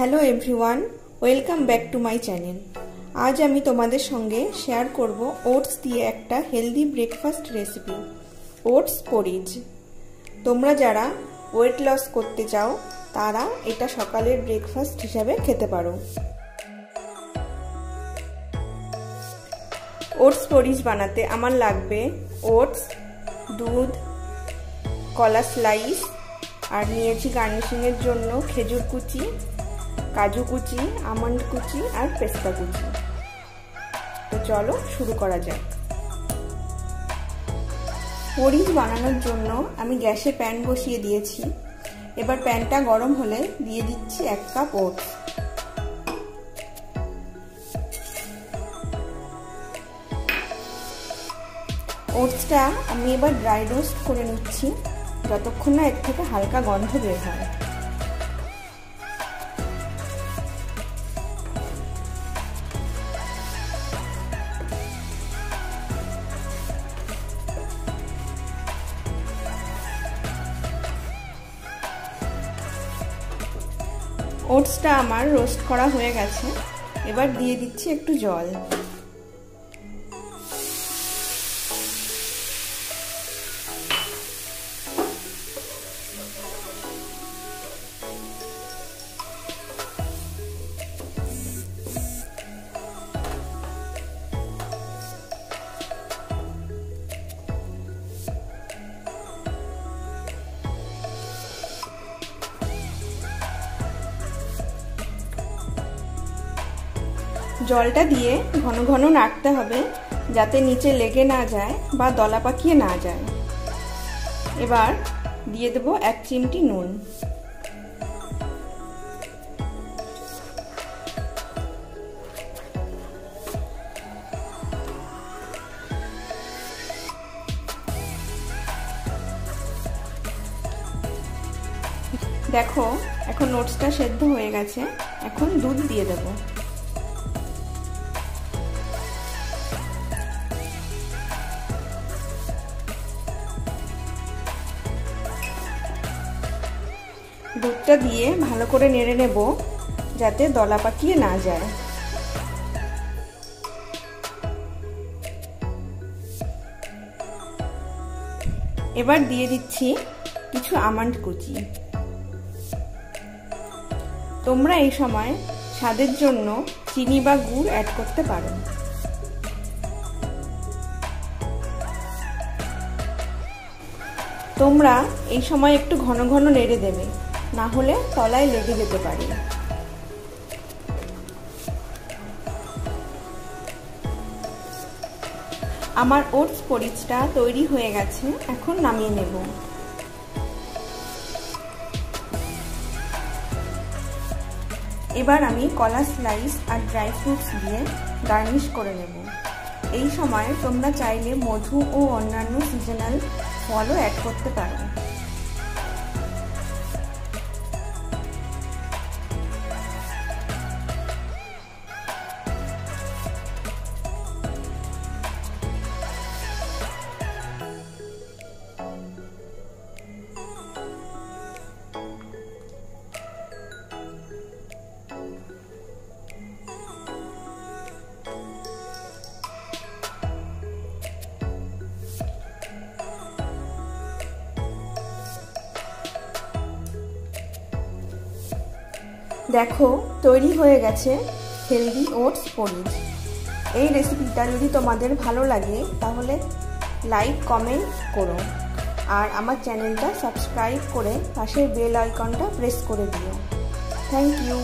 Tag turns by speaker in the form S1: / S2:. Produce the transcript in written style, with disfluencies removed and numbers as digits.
S1: Hello everyone, welcome back to my channel. আজ আমি তোমাদের সঙ্গে শেয়ার করব ওটস দিয়ে একটা healthy breakfast recipe, oats porridge. তোমরা যারা ওয়েট লস করতে চাও তারা এটা সকালের ব্রেকফাস্ট হিসাবে খেতে পারো। ওটস পরিজ বানাতে আমার লাগবে ওটস, দুধ, কলা স্লাইস, আর নিয়েছি গার্নিশিংয়ের জন্য খেজুর কুচি, কাজু কুচি, আমন্ড কুচি আর পেস্তা কুচি। তো চলো শুরু করা যাক। পরিজ বানানোর জন্য আমি গ্যাসে প্যান বসিয়ে দিয়েছি। এবার প্যানটা গরম হলে দিয়ে দিচ্ছি 1 কাপ ওটস। ওটসটা আমি এবার ড্রাই রোস্ট করে নিচ্ছি যতক্ষণ না এর থেকে হালকা গন্ধ বের হয়। ওটসটা আমার রোস্ট করা হয়ে গেছে। এবার দিয়ে দিচ্ছি একটু জল। জলটা দিয়ে ঘন ঘন নাড়তে হবে যাতে নিচে লেগে না যায় বা দলা পাকিয়ে না যায়। এবার দিয়ে দেব 1 চিমটি নুন। দেখো এখন ওটসটা সেদ্ধ হয়ে গেছে। এখন দুধ দিয়ে দেব। দুধটা দিয়ে ভালো করে নেড়ে নেব যাতে দলা পাকিয়ে না যায়। এবার দিয়ে দিচ্ছি কিছু আমন্ড কুচি। তোমরা এই সময় স্বাদের জন্য চিনি বা গুড় অ্যাড করতে পারো। তোমরা এই সময় একটু ঘন ঘন নেড়ে দেবে, না হলে তলায় লেগে যেতে পারে। আমার ওটস পরিজটা তৈরি হয়ে গেছে। এখন নামিয়ে নেব। এবার আমি কলা স্লাইস আর ড্রাই ফ্রুটস দিয়ে গার্নিশ করে নেব। এই সময় তোমরা চাইলে মধু ও অন্যান্য সিজনাল ফলও অ্যাড করতে পারো। দেখো তৈরি হয়ে গেছে হেলদি ওটস পরিজ। এই রেসিপিটা যদি তোমাদের ভালো লাগে তাহলে লাইক কমেন্ট করো আর আমার চ্যানেলটা সাবস্ক্রাইব করে পাশের বেল আইকনটা প্রেস করে দিও। Thank you.